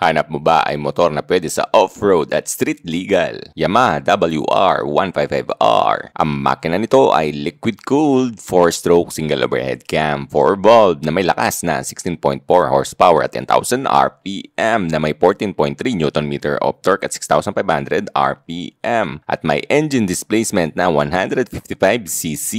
Hanap mo ba ay motor na pwede sa off-road at street legal? Yamaha WR155R. Ang makina nito ay liquid-cooled 4-stroke single overhead cam 4-valve na may lakas na 16.4 horsepower at 10,000 RPM na may 14.3 Nm of torque at 6,500 RPM at may engine displacement na 155cc.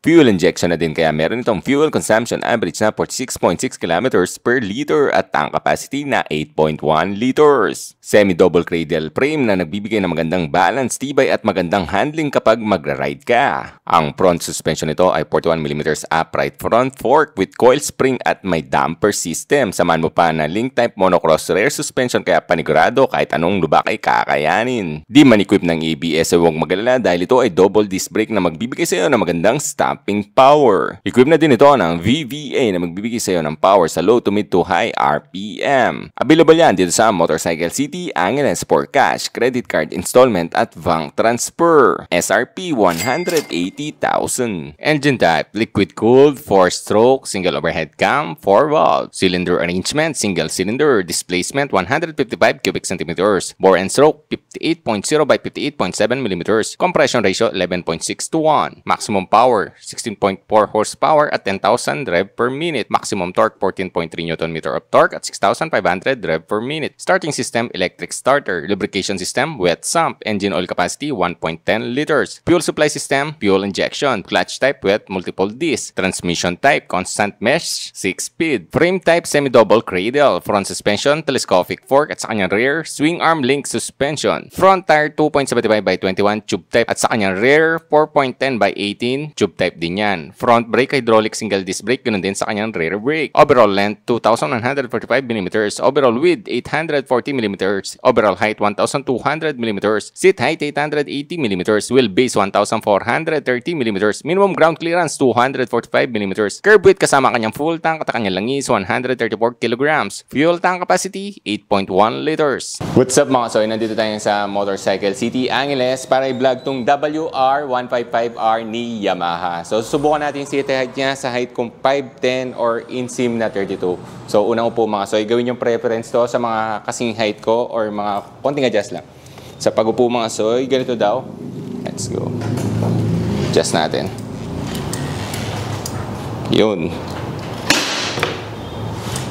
Fuel injection na din kaya meron itong fuel consumption average na 46.6 km per liter at tank capacity na 8.1 liters. Semi-double cradle frame na nagbibigay ng magandang balance, tibay at magandang handling kapag magra-ride ka. Ang front suspension nito ay 41mm upright front fork with coil spring at may damper system. Samahan mo pa na link type monocross rear suspension kaya panigurado kahit anong lubak ay kakayanin. Di man equip ng ABS ay huwag magalala dahil ito ay double disc brake na magbibigay sa iyo ng magandang stopping power. Equip na din ito ng VVA na magbibigay sa iyo ng power sa low to mid to high RPM. Available yan dito sa Motorcycle City, Angeles for cash, credit card installment at bank transfer. SRP 180,000. Engine type, liquid-cooled, 4-stroke, single overhead cam, 4-valve. Cylinder arrangement, single cylinder, displacement 155 cubic centimeters. Bore and stroke 58.0 by 58.7 millimeters. Compression ratio 11.6 to 1. Maximum power 16.4 horsepower at 10,000 rev per minute. Maximum torque 14.3 Nm of torque at 6,500 rev per minute. Starting system, electric starter. Lubrication system, wet sump. Engine oil capacity, 1.10 liters. Fuel supply system, fuel injection. Clutch type, wet multiple disc. Transmission type, constant mesh, 6-speed. Frame type, semi-double cradle. Front suspension, telescopic fork at sa kanyang rear, swing arm link suspension. Front tire, 2.75 by 21 tube type at sa kanyang rear, 4.10 by 18 tube type din yan. Front brake, hydraulic single disc brake, ganun din sa kanyang rear brake. Overall length, 2,145 mm. Overall width, 840 mm, overall height 1,200 mm, seat height 880 mm, wheelbase 1,430 mm, minimum ground clearance 245 mm, curb width kasama kanyang full tank at kanyang langis 134 kg, fuel tank capacity 8.1 liters. What's up mga soy, nandito tayo sa Motorcycle City, Angeles para i-vlog tong WR155R ni Yamaha. So susubukan natin seat height niya sa height kung 5'10 or inseam na 32. So unang po mga soy, gawin yung preference to sa mga kasing height ko or mga konting adjust lang. Sa pag-upo mga soy, ganito daw. Let's go. Adjust natin. Yun.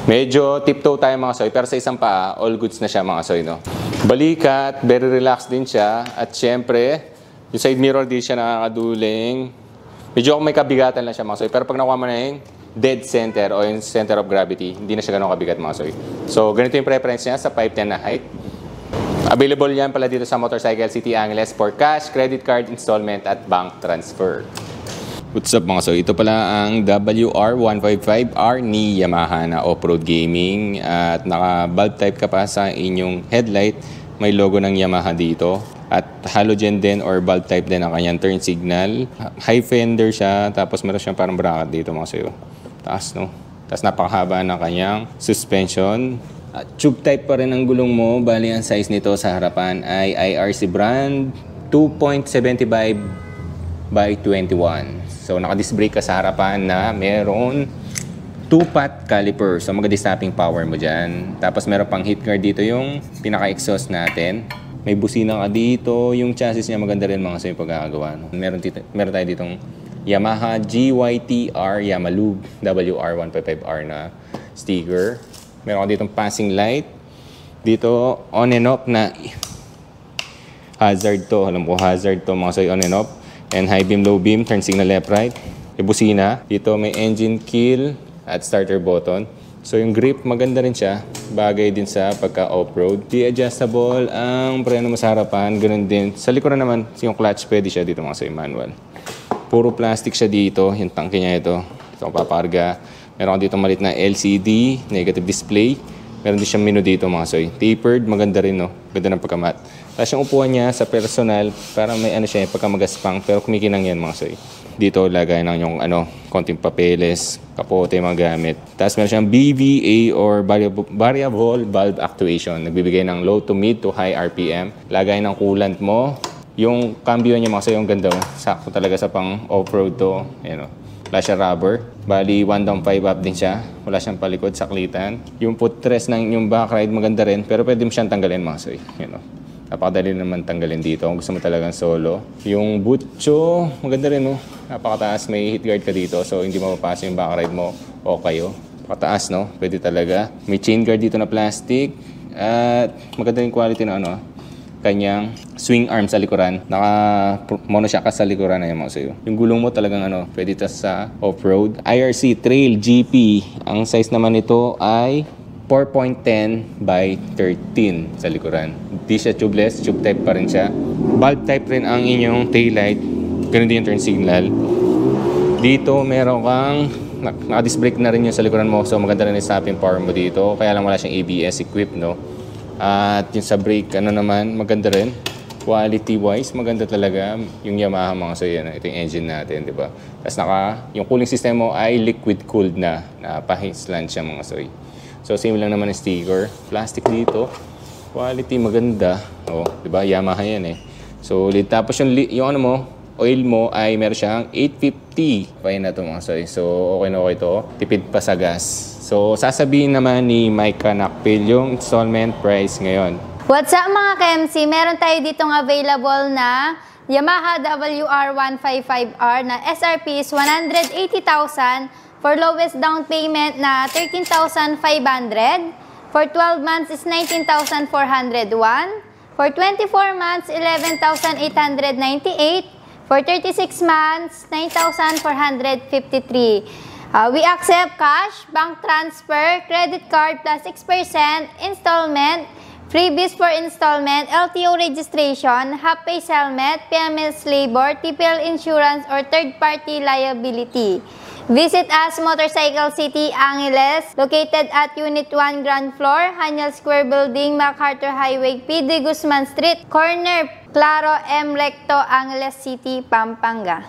Medyo tiptoe tayo mga soy, pero sa isang paa, all goods na siya mga soy, no? Balikat, very relaxed din siya. At syempre, yung side mirror din siya nakakaduling. Medyo may kabigatan lang siya mga soy, pero pag nakuha mo na yung dead center o yung center of gravity, hindi na siya ganun kabigat mga soy. So, ganito yung preference niya sa 5'10 na height. Available yan pala dito sa Motorcycle City, Angeles for cash, credit card, installment at bank transfer. What's up mga soy? Ito pala ang WR155R ni Yamaha na off-road gaming at naka-bulb type ka pa sa inyong headlight. May logo ng Yamaha dito. At halogen din or bulb type din ang kanyang turn signal. High fender siya, tapos meron siyang parang bracket dito mga soy. Taas, no? Tapos napakahaba ng kanyang suspension. At tube type pa rin ang gulong mo. Bali ang size nito sa harapan ay IRC brand 2.75 by 21. So naka-disc brake ka sa harapan na meron 2-pot caliper. So maganda-stopping power mo dyan. Tapos meron pang heat guard dito yung pinaka-exhaust natin. May busina ka dito. Yung chassis niya maganda rin mga sa yung pagkakagawa. No? Meron tayo ditong Yamaha GYTR Yamalube WR155R na sticker. Meron ka ditong passing light. Dito on and off na hazard to. Alam ko hazard to mga soy, on and off. And high beam, low beam, turn signal left right. May busina. Dito may engine kill at starter button. So yung grip maganda rin siya. Bagay din sa pagka off-road. Di-adjustable ang preno mo sa harapan. Ganun din. Sa likuran naman, yung clutch pwede siya dito mga soy, manual. Puro plastic siya dito. Yung tangke niya ito. Ito ang paparga. Meron dito malit na LCD, negative display. Meron din siyang menu dito mga soy. Tapered, maganda rin no. Ganda ng pagkamat. Tapos yung upuan niya sa personal, parang may ano siya, pagkamagaspang. Pero kumikinang yan mga soy. Dito lagay ng yung konting papeles, kapote, mga gamit. Tapos meron siyang BVA or variable valve actuation. Nagbibigay ng low to mid to high RPM. Lagay ng coolant mo. Yung cambio niya mga soy, yung ganda. Sakto talaga sa pang off-road to. Ayan, Wala siya rubber. Bali, 1 down 5 up din siya. Wala siyang palikod, saklitan. Yung footrest ng yung back ride maganda rin, pero pwede mo siyang tanggalin mga soy. You know. Napakadali naman tanggalin dito kung gusto mo talagang solo. Yung butcho, maganda rin no. Napakataas, may heat guard ka dito, so hindi mapapasa yung back ride mo o kayo. Napakataas no, pwede talaga. May chain guard dito na plastic. At maganda yung quality na ano, kanyang swing arm sa likuran. Naka-mono siya ka sa likuran na yan mga sa'yo. Yung gulong mo talagang ano, pwede ito sa off-road. IRC Trail GP. Ang size naman nito ay 4.10 by 13 sa likuran. Hindi siya tubeless, tube type pa rin siya. Bulb type rin ang inyong taillight. Ganun din yung turn signal. Dito meron kang naka-disc brake na rin yung sa likuran mo. So maganda rin yung stopping power mo dito. Kaya lang wala siyang ABS equipped, no? At yung sa brake, ano naman, maganda rin. Quality-wise, maganda talaga. Yung Yamaha mga so yan, ito yung engine natin, di ba? Tapos yung cooling system mo ay liquid-cooled na. Napahislan siya mga soy. So same lang naman yung sticker. Plastic dito. Quality maganda. O, di ba? Yamaha yan eh. So, tapos yung ano mo, oil mo ay meron siyang 850. Okay na ito mga soy. So, okay na okay ito. Tipid pa sa gas. So, sasabihin naman ni Micah Nakpil yung installment price ngayon. What's up mga ka-MC? Meron tayo ditong available na Yamaha WR155R na SRP is 180,000 for lowest down payment na 13,500. For 12 months is 19,401. For 24 months, 11,898. For 36 months, 9,453. We accept cash, bank transfer, credit card plus 6%, installment, freebies for installment, LTO registration, half-face helmet, PMS labor, TPL insurance, or third-party liability. Visit us, Motorcycle City, Angeles, located at Unit 1 Ground Floor, Hanyal Square Building, MacArthur Highway, PD Guzman Street, corner Claro M. Recto, Angeles City, Pampanga.